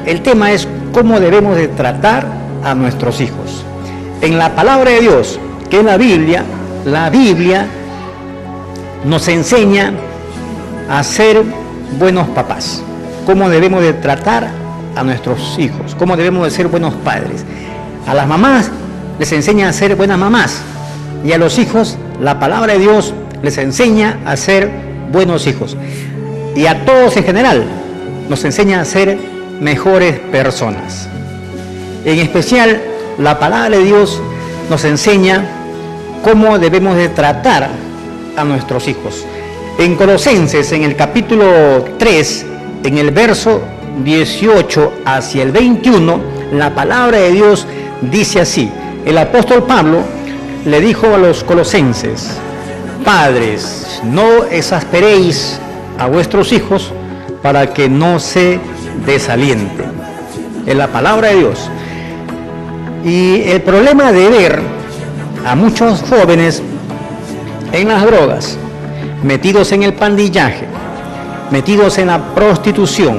el tema es cómo debemos de tratar a nuestros hijos. En la palabra de Dios, que es la Biblia nos enseña a ser buenos papás. Cómo debemos de tratar a nuestros hijos, cómo debemos de ser buenos padres. A las mamás les enseña a ser buenas mamás y a los hijos la palabra de Dios les enseña a ser buenos hijos. Y a todos en general nos enseña a ser mejores personas. En especial, la palabra de Dios nos enseña cómo debemos de tratar a nuestros hijos. En Colosenses, en el capítulo 3, en el verso 18 hacia el 21, la palabra de Dios dice así. El apóstol Pablo le dijo a los colosenses: padres, no exasperéis a vuestros hijos para que no se desalienten. Es la palabra de Dios. Y el problema de ver a muchos jóvenes en las drogas, metidos en el pandillaje, metidos en la prostitución,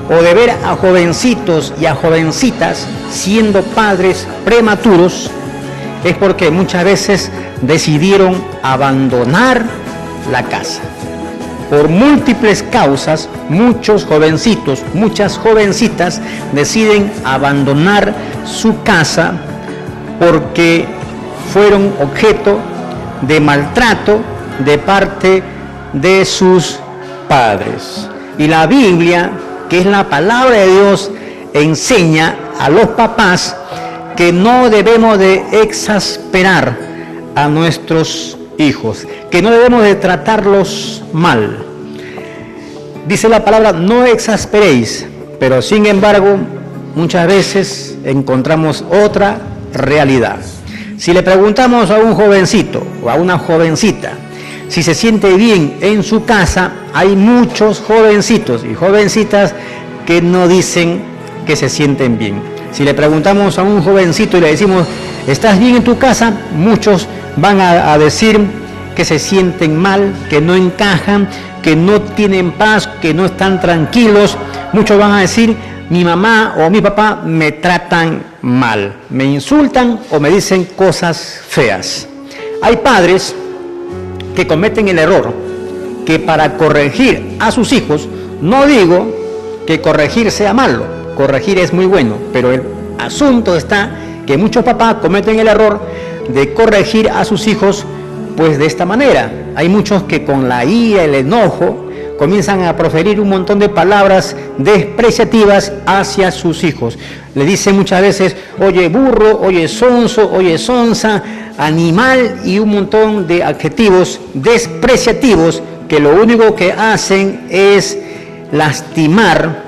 o de ver a jovencitos y a jovencitas siendo padres prematuros, es porque muchas veces decidieron abandonar la casa. Por múltiples causas, muchos jovencitos, muchas jovencitas deciden abandonar su casa porque fueron objeto de maltrato de parte de sus padres. Y la Biblia, que es la palabra de Dios, enseña a los papás que no debemos de exasperar a nuestros hijos, que no debemos de tratarlos mal. Dice la palabra, no exasperéis, pero sin embargo, muchas veces encontramos otra realidad. Si le preguntamos a un jovencito o a una jovencita si se siente bien en su casa, hay muchos jovencitos y jovencitas que no dicen que se sienten bien. Si le preguntamos a un jovencito y le decimos, ¿estás bien en tu casa?, muchos van a decir que se sienten mal, que no encajan, que no tienen paz, que no están tranquilos. Muchos van a decir, mi mamá o mi papá me tratan mal, me insultan o me dicen cosas feas. Hay padres que cometen el error que para corregir a sus hijos, no digo que corregir sea malo, corregir es muy bueno, pero el asunto está que muchos papás cometen el error de corregir a sus hijos pues de esta manera. Hay muchos que con la ira, el enojo, comienzan a proferir un montón de palabras despreciativas hacia sus hijos. Le dicen muchas veces, oye burro, oye sonso, oye sonsa, animal, y un montón de adjetivos despreciativos que lo único que hacen es lastimar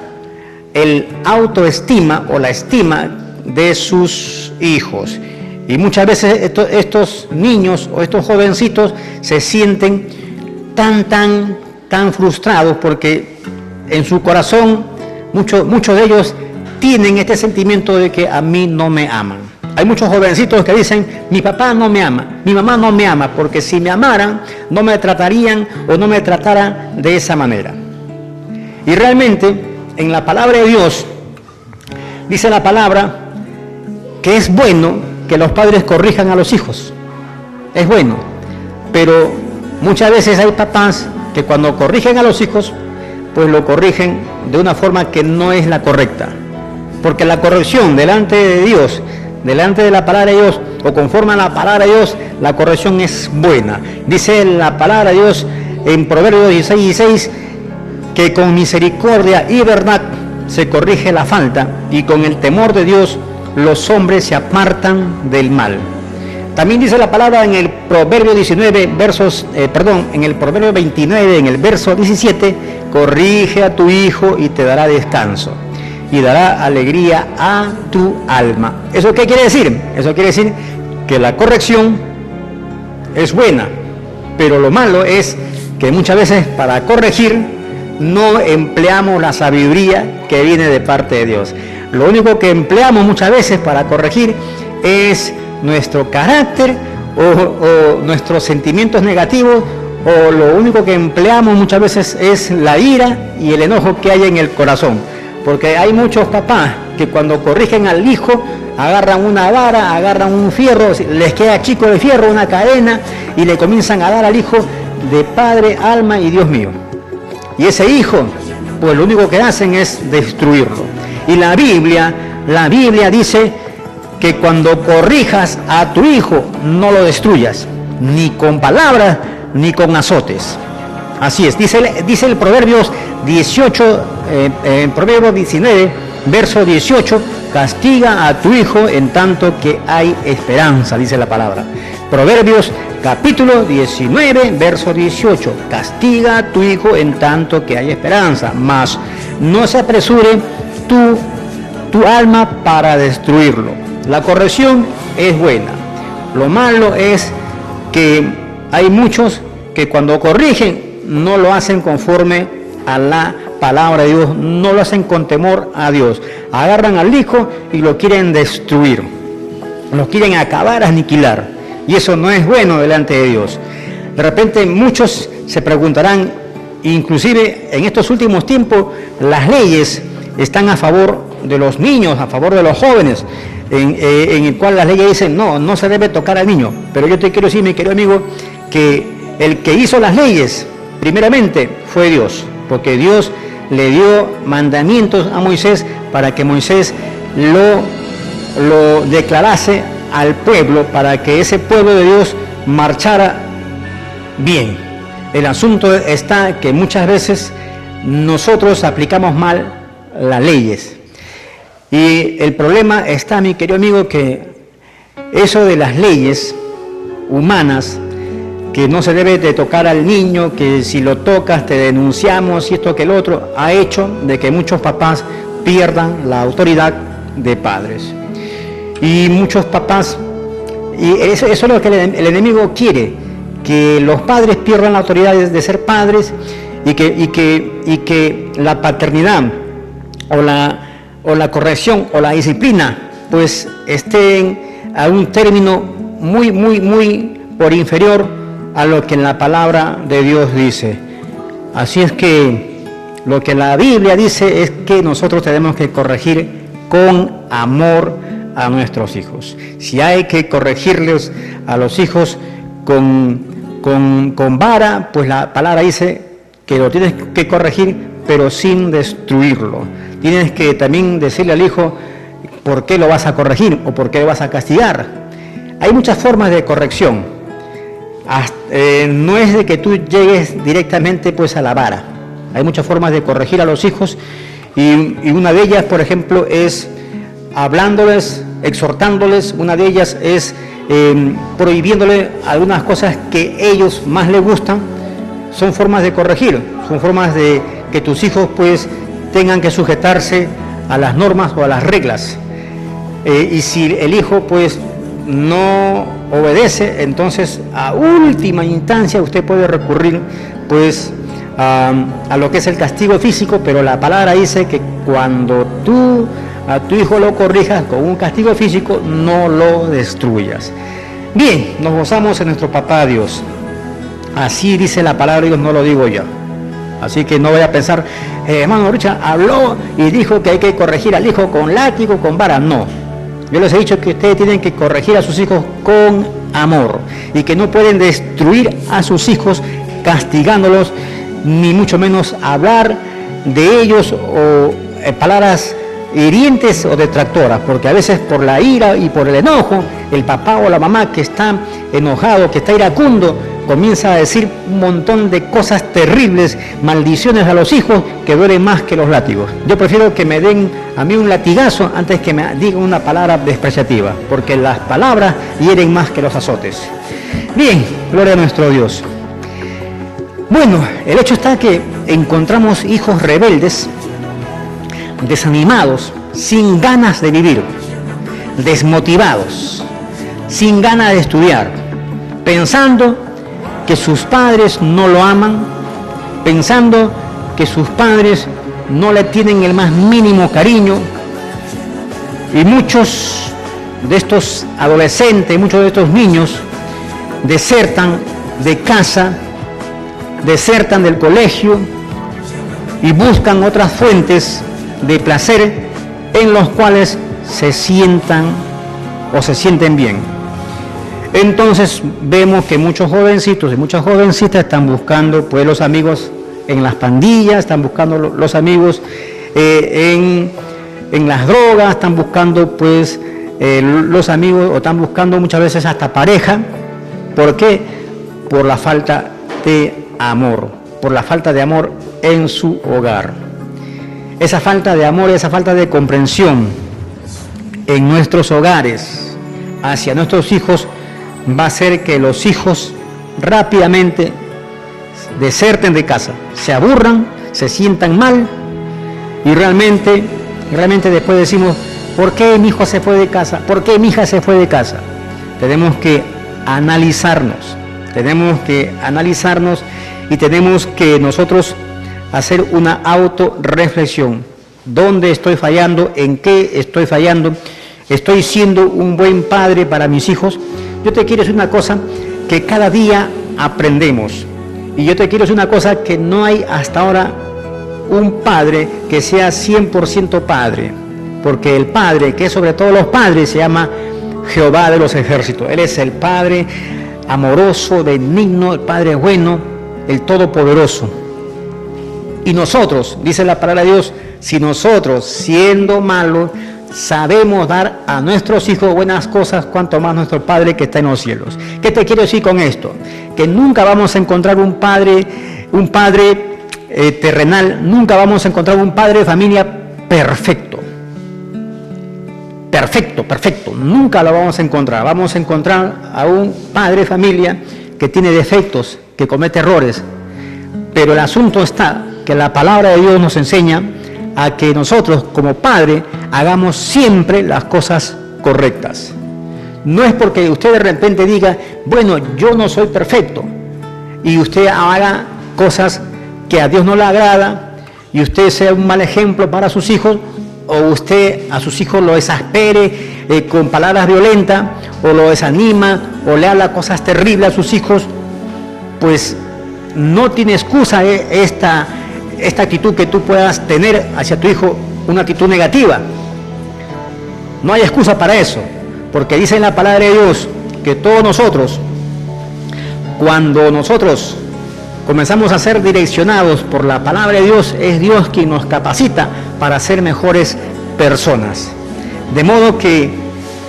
el autoestima o la estima de sus hijos. Y muchas veces estos niños o estos jovencitos se sienten tan frustrados porque en su corazón muchos de ellos tienen este sentimiento de que a mí no me aman. Hay muchos jovencitos que dicen, mi papá no me ama, mi mamá no me ama, porque si me amaran no me tratarían o no me trataran de esa manera. Y realmente en la palabra de Dios dice la palabra que es bueno que los padres corrijan a los hijos. Es bueno, pero muchas veces hay papás que cuando corrigen a los hijos, pues lo corrigen de una forma que no es la correcta. Porque la corrección delante de Dios, delante de la palabra de Dios, o conforme a la palabra de Dios, la corrección es buena. Dice la palabra de Dios en Proverbios 16:16, que con misericordia y verdad se corrige la falta, y con el temor de Dios los hombres se apartan del mal. También dice la palabra en el Proverbio 19, en el Proverbio 29, en el verso 17, corrige a tu hijo y te dará descanso y dará alegría a tu alma. ¿Eso qué quiere decir? Eso quiere decir que la corrección es buena, pero lo malo es que muchas veces para corregir no empleamos la sabiduría que viene de parte de Dios. Lo único que empleamos muchas veces para corregir es nuestro carácter o nuestros sentimientos negativos, o lo único que empleamos muchas veces es la ira y el enojo que hay en el corazón. porque hay muchos papás que cuando corrigen al hijo agarran una vara, agarran un fierro, les queda chico el fierro, una cadena, y le comienzan a dar al hijo de Padre, alma y Dios mío. Y ese hijo, pues lo único que hacen es destruirlo. Y la Biblia dice que cuando corrijas a tu hijo, no lo destruyas, ni con palabras, ni con azotes. Así es, dice el Proverbios 18, Proverbios 19, verso 18, castiga a tu hijo en tanto que hay esperanza, dice la palabra. Proverbios capítulo 19, verso 18, castiga a tu hijo en tanto que hay esperanza, mas no se apresure tu alma para destruirlo. La corrección es buena, lo malo es que hay muchos que cuando corrigen no lo hacen conforme a la palabra de Dios, no lo hacen con temor a Dios. Agarran al hijo y lo quieren destruir, lo quieren acabar, aniquilar. Y eso no es bueno delante de Dios. De repente muchos se preguntarán, inclusive en estos últimos tiempos, las leyes están a favor de los niños, a favor de los jóvenes, en el cual las leyes dicen, no se debe tocar al niño. Pero yo te quiero decir, mi querido amigo, que el que hizo las leyes, primeramente, fue Dios, porque Dios le dio mandamientos a Moisés para que Moisés lo declarase al pueblo, para que ese pueblo de Dios marchara bien. El asunto está que muchas veces nosotros aplicamos mal las leyes. Y el problema está, mi querido amigo, que eso de las leyes humanas, que no se debe de tocar al niño, que si lo tocas te denunciamos y esto que el otro, ha hecho de que muchos papás pierdan la autoridad de padres. Y muchos papás, y eso es lo que el enemigo quiere, que los padres pierdan la autoridad de ser padres y que la paternidad o la corrección o la disciplina pues estén a un término muy por inferior a lo que la palabra de Dios dice. Así es que lo que la Biblia dice es que nosotros tenemos que corregir con amor a nuestros hijos. Si hay que corregirles a los hijos con vara, pues la palabra dice que lo tienes que corregir, pero sin destruirlo. Tienes que también decirle al hijo por qué lo vas a corregir o por qué lo vas a castigar. Hay muchas formas de corrección. No es de que tú llegues directamente pues a la vara. Hay muchas formas de corregir a los hijos y una de ellas, por ejemplo, es hablándoles, exhortándoles. Una de ellas es prohibiéndoles algunas cosas que ellos más les gustan. Son formas de corregir, son formas de que tus hijos pues tengan que sujetarse a las normas o a las reglas. Y si el hijo pues no obedece, entonces a última instancia usted puede recurrir pues a lo que es el castigo físico, pero la palabra dice que cuando tú a tu hijo lo corrijas con un castigo físico, no lo destruyas. Bien, nos gozamos en nuestro papá Dios. Así dice la palabra de Dios, no lo digo yo. Así que no voy a pensar, hermano Richard habló y dijo que hay que corregir al hijo con látigo, con vara. No. Yo les he dicho que ustedes tienen que corregir a sus hijos con amor y que no pueden destruir a sus hijos castigándolos, ni mucho menos hablar de ellos o palabras hirientes o detractoras, porque a veces por la ira y por el enojo, el papá o la mamá que está enojado, que está iracundo, comienza a decir un montón de cosas terribles, maldiciones a los hijos que duelen más que los látigos. Yo prefiero que me den a mí un latigazo antes que me digan una palabra despreciativa, porque las palabras hieren más que los azotes. Bien, gloria a nuestro Dios. Bueno, el hecho está que encontramos hijos rebeldes, desanimados, sin ganas de vivir, desmotivados, sin ganas de estudiar, pensando que sus padres no lo aman, pensando que sus padres no le tienen el más mínimo cariño, y muchos de estos adolescentes, muchos de estos niños desertan de casa, desertan del colegio y buscan otras fuentes de placer en los cuales se sientan o se sienten bien. Entonces vemos que muchos jovencitos y muchas jovencitas están buscando pues los amigos en las pandillas, están buscando los amigos en las drogas, están buscando pues los amigos, o están buscando muchas veces hasta pareja. ¿Por qué? Por la falta de amor, por la falta de amor en su hogar. Esa falta de amor, esa falta de comprensión en nuestros hogares hacia nuestros hijos va a hacer que los hijos rápidamente deserten de casa, se aburran, se sientan mal y realmente después decimos, ¿por qué mi hijo se fue de casa? ¿Por qué mi hija se fue de casa? Tenemos que analizarnos y tenemos que nosotros hacer una autorreflexión. ¿Dónde estoy fallando? ¿En qué estoy fallando? ¿Estoy siendo un buen padre para mis hijos? Yo te quiero decir una cosa, que cada día aprendemos. Y yo te quiero decir una cosa, que no hay hasta ahora un padre que sea 100% padre. Porque el Padre, que es sobre todos los padres, se llama Jehová de los ejércitos. Él es el Padre amoroso, benigno, el Padre bueno, el Todopoderoso. Y nosotros, dice la palabra de Dios, si nosotros, siendo malos, sabemos dar a nuestros hijos buenas cosas, cuanto más nuestro Padre que está en los cielos. ¿Qué te quiero decir con esto? Que nunca vamos a encontrar un padre terrenal, nunca vamos a encontrar un padre de familia perfecto. Perfecto, nunca lo vamos a encontrar. Vamos a encontrar a un padre de familia que tiene defectos, que comete errores. Pero el asunto está que la palabra de Dios nos enseña a que nosotros como padre hagamos siempre las cosas correctas. No es porque usted de repente diga, bueno, yo no soy perfecto, y usted haga cosas que a Dios no le agrada, y usted sea un mal ejemplo para sus hijos, o usted a sus hijos lo exaspere con palabras violentas, o lo desanima, o le habla cosas terribles a sus hijos, pues no tiene excusa esta actitud que tú puedas tener hacia tu hijo, una actitud negativa. No hay excusa para eso, porque dice en la palabra de Dios que todos nosotros, cuando nosotros comenzamos a ser direccionados por la palabra de Dios, es Dios quien nos capacita para ser mejores personas. De modo que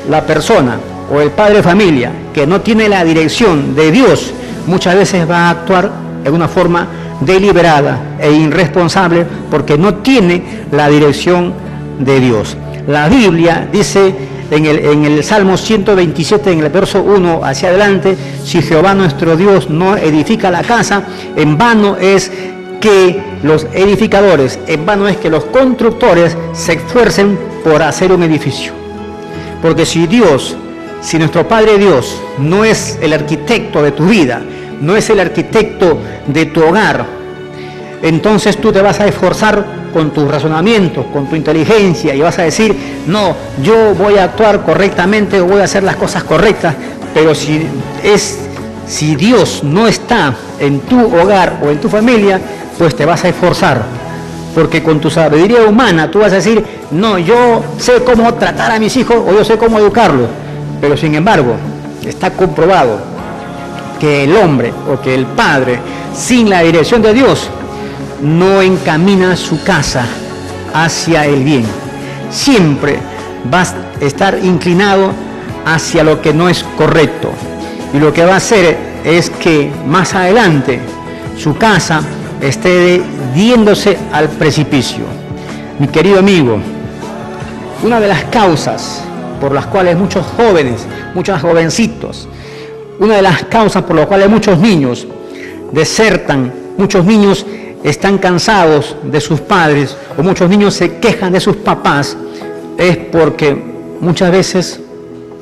la persona o el padre de familia que no tiene la dirección de Dios, muchas veces va a actuar de una forma deliberada e irresponsable porque no tiene la dirección de Dios. La Biblia dice en el Salmo 127, en el verso 1 hacia adelante, si Jehová nuestro Dios no edifica la casa, en vano es que los edificadores, en vano es que los constructores se esfuercen por hacer un edificio. Porque si nuestro Padre Dios no es el arquitecto de tu vida, no es el arquitecto de tu hogar, entonces tú te vas a esforzar con tus razonamientos, con tu inteligencia, y vas a decir, no, yo voy a actuar correctamente o voy a hacer las cosas correctas, pero si Dios no está en tu hogar o en tu familia, pues te vas a esforzar, porque con tu sabiduría humana tú vas a decir, no, yo sé cómo tratar a mis hijos o yo sé cómo educarlos, pero sin embargo está comprobado que el hombre o que el padre sin la dirección de Dios no encamina su casa hacia el bien. Siempre va a estar inclinado hacia lo que no es correcto. Y lo que va a hacer es que más adelante su casa esté yéndose al precipicio. Mi querido amigo, una de las causas por las cuales muchos jóvenes, muchos jovencitos, una de las causas por las cuales muchos niños desertan, muchos niños están cansados de sus padres o muchos niños se quejan de sus papás, es porque muchas veces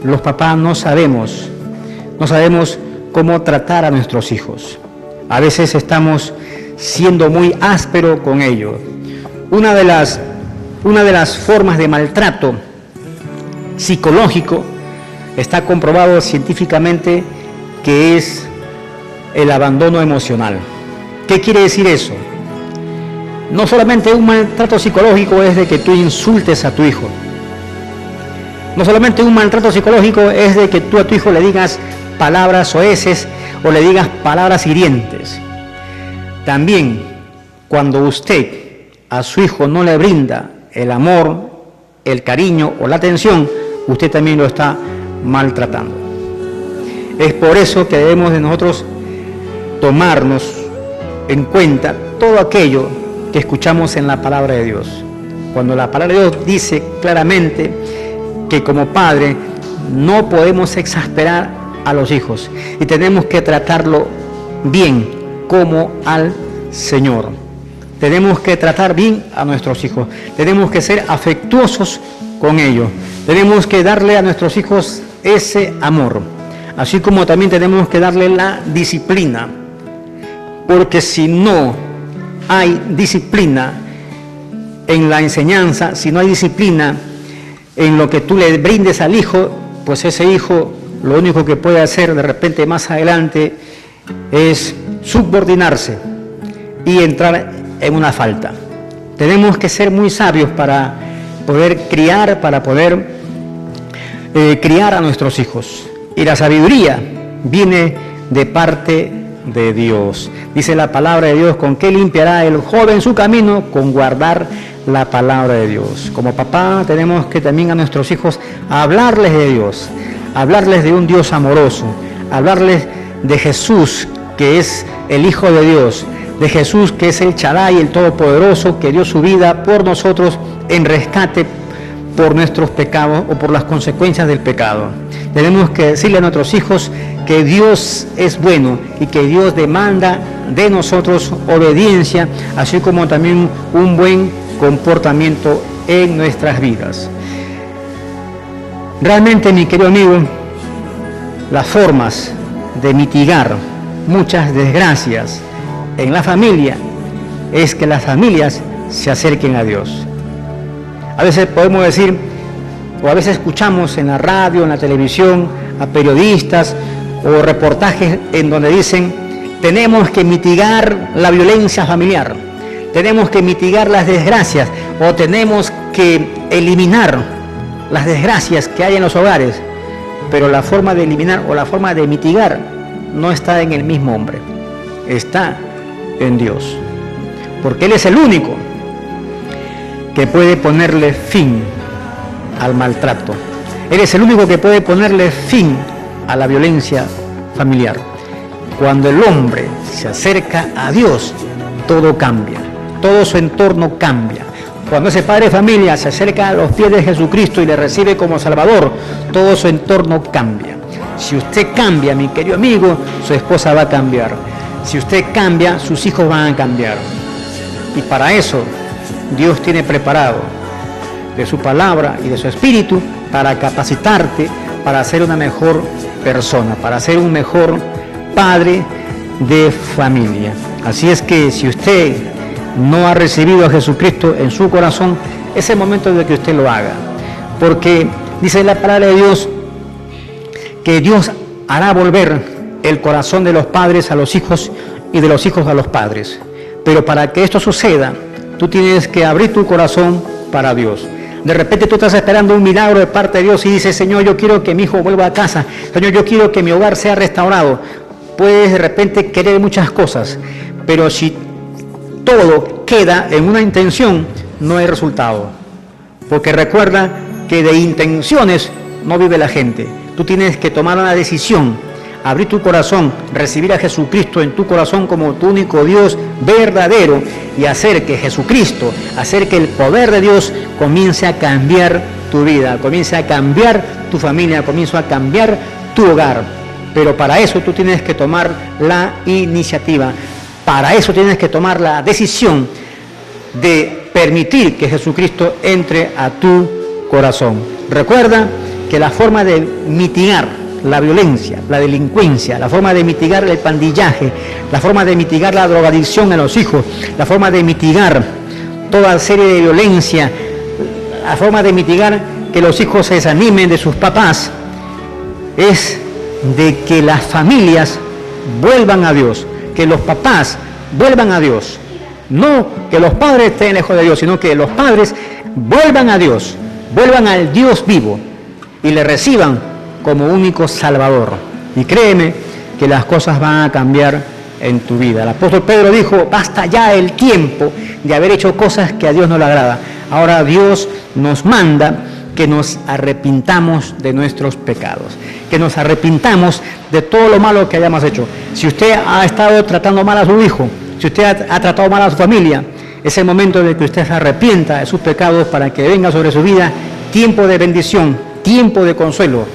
los papás no sabemos cómo tratar a nuestros hijos. A veces estamos siendo muy ásperos con ellos. Una de las formas de maltrato psicológico está comprobado científicamente que es el abandono emocional. ¿Qué quiere decir eso? No solamente un maltrato psicológico es de que tú insultes a tu hijo. No solamente un maltrato psicológico es de que tú a tu hijo le digas palabras soeces o le digas palabras hirientes. También, cuando usted a su hijo no le brinda el amor, el cariño o la atención, usted también lo está maltratando. Es por eso que debemos de nosotros tomarnos en cuenta todo aquello que escuchamos en la palabra de Dios. Cuando la palabra de Dios dice claramente que como padre no podemos exasperar a los hijos y tenemos que tratarlo bien como al Señor. Tenemos que tratar bien a nuestros hijos, tenemos que ser afectuosos con ellos, tenemos que darle a nuestros hijos ese amor, así como también tenemos que darle la disciplina, porque si no hay disciplina en la enseñanza, si no hay disciplina en lo que tú le brindes al hijo, pues ese hijo lo único que puede hacer de repente más adelante es subordinarse y entrar en una falta. Tenemos que ser muy sabios para poder criar, criar a nuestros hijos. Y la sabiduría viene de parte de Dios. Dice la palabra de Dios: ¿con qué limpiará el joven su camino? Con guardar la palabra de Dios. Como papá tenemos que también a nuestros hijos hablarles de Dios, hablarles de un Dios amoroso, hablarles de Jesús, que es el Hijo de Dios, de Jesús, que es el Shaddai, el Todopoderoso, que dio su vida por nosotros en rescate por nuestros pecados o por las consecuencias del pecado. Tenemos que decirle a nuestros hijos que Dios es bueno y que Dios demanda de nosotros obediencia, así como también un buen comportamiento en nuestras vidas. Realmente, mi querido amigo, las formas de mitigar muchas desgracias en la familia es que las familias se acerquen a Dios. A veces podemos decir, o a veces escuchamos en la radio, en la televisión, a periodistas o reportajes en donde dicen: tenemos que mitigar la violencia familiar, tenemos que mitigar las desgracias, o tenemos que eliminar las desgracias que hay en los hogares. Pero la forma de eliminar o la forma de mitigar no está en el mismo hombre, está en Dios, porque Él es el único que puede ponerle fin al maltrato. Él es el único que puede ponerle fin a la violencia familiar. Cuando el hombre se acerca a Dios, todo cambia, todo su entorno cambia. Cuando ese padre de familia se acerca a los pies de Jesucristo y le recibe como Salvador, todo su entorno cambia. Si usted cambia, mi querido amigo, su esposa va a cambiar. Si usted cambia, sus hijos van a cambiar. Y para eso Dios tiene preparado de su palabra y de su espíritu para capacitarte para ser una mejor persona, para ser un mejor padre de familia. Así es que si usted no ha recibido a Jesucristo en su corazón, es el momento de que usted lo haga. Porque dice la palabra de Dios que Dios hará volver el corazón de los padres a los hijos y de los hijos a los padres. Pero para que esto suceda, tú tienes que abrir tu corazón para Dios. De repente tú estás esperando un milagro de parte de Dios y dices: Señor, yo quiero que mi hijo vuelva a casa. Señor, yo quiero que mi hogar sea restaurado. Puedes de repente querer muchas cosas, pero si todo queda en una intención, no hay resultado. Porque recuerda que de intenciones no vive la gente. Tú tienes que tomar una decisión, abrir tu corazón, recibir a Jesucristo en tu corazón como tu único Dios verdadero y hacer que Jesucristo, hacer que el poder de Dios comience a cambiar tu vida, comience a cambiar tu familia, comience a cambiar tu hogar. Pero para eso tú tienes que tomar la iniciativa, para eso tienes que tomar la decisión de permitir que Jesucristo entre a tu corazón. Recuerda que la forma de mitigar la violencia, la delincuencia, la forma de mitigar el pandillaje, la forma de mitigar la drogadicción en los hijos, la forma de mitigar toda serie de violencia, la forma de mitigar que los hijos se desanimen de sus papás, es de que las familias vuelvan a Dios, que los papás vuelvan a Dios. No que los padres estén lejos de Dios, sino que los padres vuelvan a Dios, vuelvan al Dios vivo y le reciban como único Salvador. Y créeme que las cosas van a cambiar en tu vida. El apóstol Pedro dijo, basta ya el tiempo de haber hecho cosas que a Dios no le agrada. Ahora Dios nos manda que nos arrepintamos de nuestros pecados, que nos arrepintamos de todo lo malo que hayamos hecho. Si usted ha estado tratando mal a su hijo, si usted ha tratado mal a su familia, es el momento de que usted se arrepienta de sus pecados para que venga sobre su vida tiempo de bendición, tiempo de consuelo.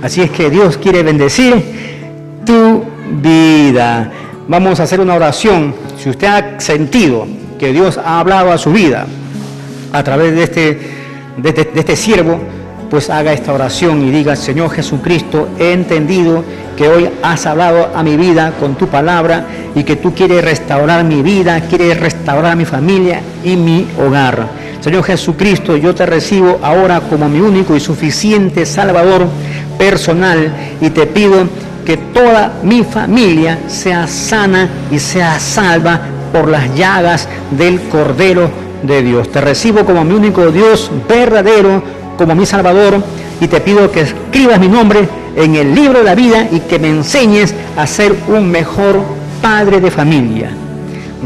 Así es que Dios quiere bendecir tu vida. Vamos a hacer una oración. Si usted ha sentido que Dios ha hablado a su vida a través de este siervo, pues haga esta oración y diga, Señor Jesucristo, he entendido que hoy has hablado a mi vida con tu palabra y que tú quieres restaurar mi vida, quieres restaurar mi familia y mi hogar. Señor Jesucristo, yo te recibo ahora como mi único y suficiente Salvador personal y te pido que toda mi familia sea sana y sea salva por las llagas del Cordero de Dios. Te recibo como mi único Dios verdadero, como mi Salvador, y te pido que escribas mi nombre en el libro de la vida y que me enseñes a ser un mejor padre de familia.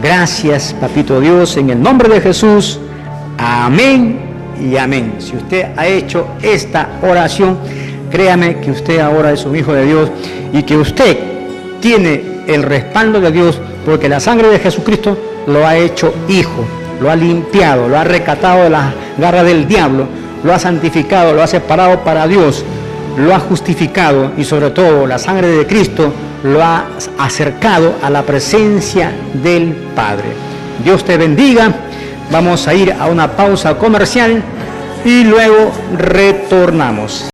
Gracias, Papito Dios, en el nombre de Jesús. Amén y amén. Si usted ha hecho esta oración, créame que usted ahora es un hijo de Dios y que usted tiene el respaldo de Dios porque la sangre de Jesucristo lo ha hecho hijo, lo ha limpiado, lo ha rescatado de las garras del diablo, lo ha santificado, lo ha separado para Dios, lo ha justificado y sobre todo la sangre de Cristo lo ha acercado a la presencia del Padre. Dios te bendiga. Vamos a ir a una pausa comercial y luego retornamos.